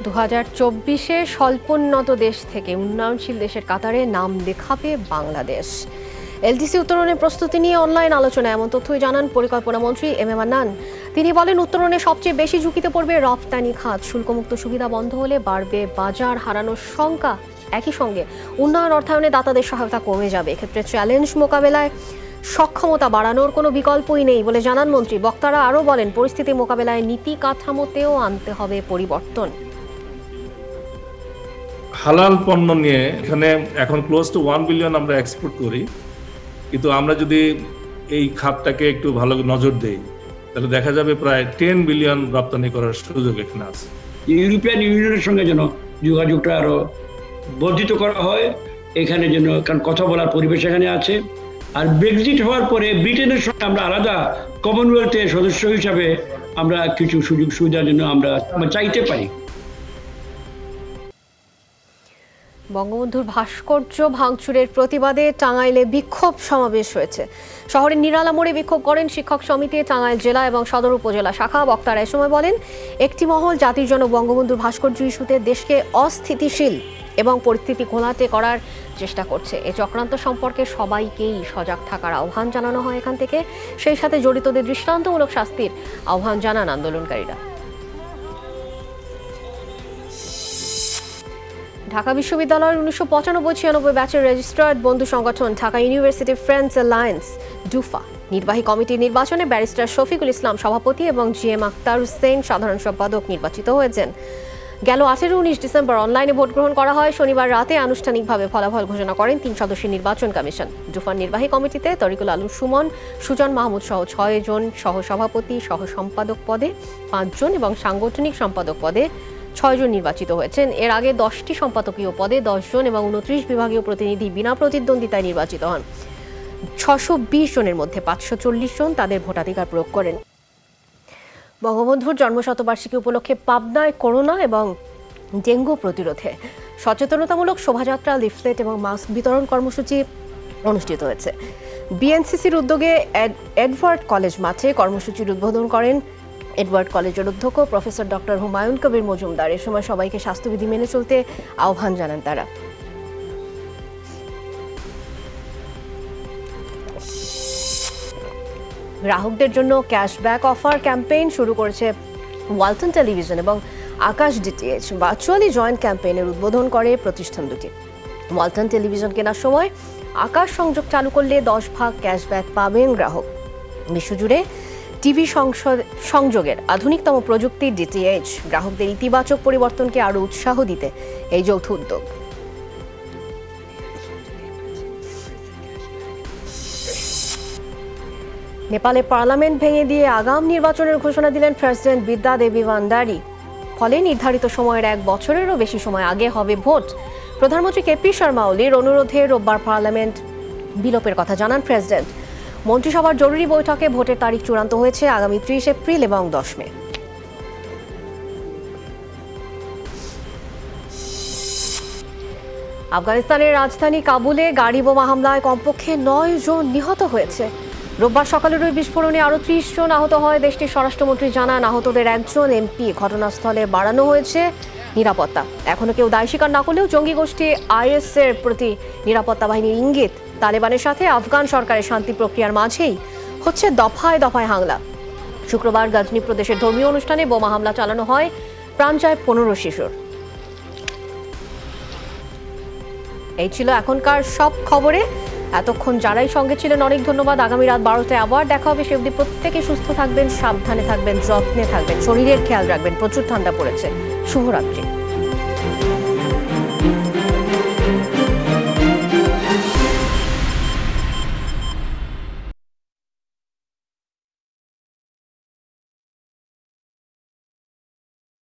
2024-এ স্বল্পোন্নত দেশ থেকে উন্নয়নশীল দেশের কাতারে নাম লেখাবে বাংলাদেশ। এলডিসি উত্তরণের প্রস্তুতি নিয়ে অনলাইন আলোচনা, এমন তথ্যই জানান পরিকল্পনা মন্ত্রী এম আন্নান। তিনি বলেন, উত্তরণে সবচেয়ে বেশি ঝুঁকিতে পড়বে রপ্তানি খাত। শুল্কমুক্ত সুবিধা বন্ধ হলে বাড়বে বাজার হারানোর শঙ্কা। একই সঙ্গে উন্নয়ন অর্থায়নে দাতাদের সহায়তা কমে যাবে। এক্ষেত্রে চ্যালেঞ্জ মোকাবেলায় সক্ষমতা বাড়ানোর কোনো বিকল্পই নেই বলে জানান মন্ত্রী। বক্তারা আরও বলেন, পরিস্থিতি মোকাবেলায় নীতি কাঠামোতেও আনতে হবে পরিবর্তন। হালাল পণ্য নিয়ে এখানে এখন ক্লোজ টু 1 বিলিয়ন আমরা এক্সপোর্ট করি, কিন্তু আমরা যদি এই খাতটাকে একটু ভালো নজর দেই তাহলে দেখা যাবে প্রায় 10 বিলিয়ন রপ্তানি করার সুযোগ এখানে আছে। ইউরোপিয়ান ইউনিয়নের সঙ্গে যেন যোগাযোগটা আরো বর্ধিত করা হয় এখানে, যেন কারণ কথা বলার পরিবেশ এখানে আছে। আর ব্রেক্সিট হওয়ার পরে ব্রিটেনের সঙ্গে আমরা আলাদা কমনওয়েলথের সদস্য হিসাবে আমরা কিছু সুযোগ সুবিধার জন্য আমরা চাইতে পারি। বঙ্গবন্ধুর ভাস্কর্য ভাঙচুরের প্রতিবাদে টাঙ্গাইলে বিক্ষোভ সমাবেশ হয়েছে। শহরের নিরালা মোড়ে বিক্ষোভ করেন শিক্ষক সমিতি, টাঙ্গাইল জেলা এবং সদর উপজেলা শাখা। বক্তারা এ সময় বলেন, একটি মহল জাতির জন্য বঙ্গবন্ধুর ভাস্কর্য ইস্যুতে দেশকে অস্থিতিশীল এবং পরিস্থিতি ঘোলাটে করার চেষ্টা করছে। এই চক্রান্ত সম্পর্কে সবাইকেই সজাগ থাকার আহ্বান জানানো হয় এখান থেকে। সেই সাথে জড়িতদের দৃষ্টান্তমূলক শাস্তির আহ্বান জানান আন্দোলনকারীরা। ঢাকা বিশ্ববিদ্যালয়ের 1995-96 ব্যাচের রেজিস্ট্রার্ড বন্ধু সংগঠন Dhaka university friends alliance DUFA নির্বাহী কমিটির নির্বাচনে ব্যারিস্টার শফিকুল ইসলাম সভাপতি এবং জিএম আক্তার হুসেন সাধারণ সম্পাদক নির্বাচিত হয়েছেন। গেল 18-19 ডিসেম্বর অনলাইনে ভোট গ্রহণ করা হয়। শনিবার রাতে আনুষ্ঠানিকভাবে ফলাফল ঘোষণা করেন 3 সদস্যের নির্বাচন কমিশন। ডুফার নির্বাহী কমিটিতে তরিকুল আলম সুমন, সুজন মাহমুদ সহ 6 জন সহ সভাপতি সহ সম্পাদক পদে 5 জন এবং সাংগঠনিক সম্পাদক পদে 6 জন নির্বাচিত হয়েছেন। এর আগে 10টি সম্পাদকীয় পদে 10 জন এবং 29 বিভাগীয় প্রতিনিধি বিনা প্রতিদ্বন্দ্বিতায় নির্বাচিত হন। 620 জনের মধ্যে 540 জন তাদের ভোটাধিকার প্রয়োগ করেন। বঙ্গবন্ধুর জন্মশতবার্ষিকী উপলক্ষে পাবনায় করোনা এবং ডেঙ্গু প্রতিরোধে সচেতনতামূলক শোভাযাত্রা, লিফলেট এবং মাস্ক বিতরণ কর্মসূচি অনুষ্ঠিত হয়েছে। বিএনসিসির উদ্যোগে এডওয়ার্ড কলেজ মাঠে কর্মসূচির উদ্বোধন করেন এডওয়ার্ড কলেজের অধ্যক্ষ প্রফেসর ডক্টর হুমায়ুন কবির মজুমদার। এ সময় সবাইকে স্বাস্থ্যবিধি মেনে চলতে আহ্বান জানান তারা। গ্রাহকদের জন্য ক্যাশব্যাক অফার ক্যাম্পেইন শুরু করেছে ওয়ালটন টেলিভিশন এবং আকাশ ডিটিএইচ। ভার্চুয়ালি জয়েন্ট ক্যাম্পেইনের উদ্বোধন করে প্রতিষ্ঠান দুটি। ওয়ালটন টেলিভিশন কেনার সময় আকাশ সংযোগ চালু করলে 10% ক্যাশব্যাক পাবেন গ্রাহক। বিশ্বজুড়ে টিভি সংযোগের আধুনিকতম প্রযুক্তি ডিটিএইচ গ্রাহকদের ইতিবাচক পরিবর্তনকে আরও উৎসাহ দিতে এই যৌথ উদ্যোগ। নেপালে পার্লামেন্ট ভেঙে দিয়ে আগাম নির্বাচনের ঘোষণা দিলেন প্রেসিডেন্ট বিদ্যা দেবী ভান্ডারী। ফলে নির্ধারিত সময়ের 1 বছরেরও বেশি সময় আগে হবে ভোট। প্রধানমন্ত্রী কেপি শর্মা ওলির অনুরোধে রোববার পার্লামেন্ট বিলোপের কথা জানান প্রেসিডেন্ট। মন্ত্রিসভার জরুরি বৈঠকে ভোটের তারিখ চূড়ান্ত হয়েছে আগামী 30 এপ্রিল এবং 10 মে। আফগানিস্তানের রাজধানী কাবুলে গাড়ি বোমা হামলায় কমপক্ষে 9 জন নিহত হয়েছে। রোববার সকালের ওই বিস্ফোরণে আরও 30 জন আহত হয়। দেশটির স্বরাষ্ট্রমন্ত্রী জানান, আহতদের 1 জন এমপি। ঘটনাস্থলে বাড়ানো হয়েছে নিরাপত্তা। এখনো কেউ দায় স্বীকার না করলেও জঙ্গি গোষ্ঠী আইএস এর প্রতি নিরাপত্তা বাহিনীর ইঙ্গিত। তালেবানের সাথে আফগান সরকারের শান্তি প্রক্রিয়ার মাঝেই হচ্ছে দফায় দফায় হামলা। শুক্রবার গজনি প্রদেশের ধর্মীয় অনুষ্ঠানে বোমা হামলা চালানো হয়, প্রাণ যায় 15 শিশুর। এই ছিল এখনকার সব খবরে। এতক্ষণ যারাই সঙ্গে ছিলেন অনেক ধন্যবাদ। আগামী রাত 12টায় আবার দেখা হবে। সে অবধি প্রত্যেকে সুস্থ থাকবেন, সাবধানে থাকবেন, যত্নে থাকবেন, শরীরের খেয়াল রাখবেন। প্রচুর ঠান্ডা পড়েছে। শুভরাত্রি।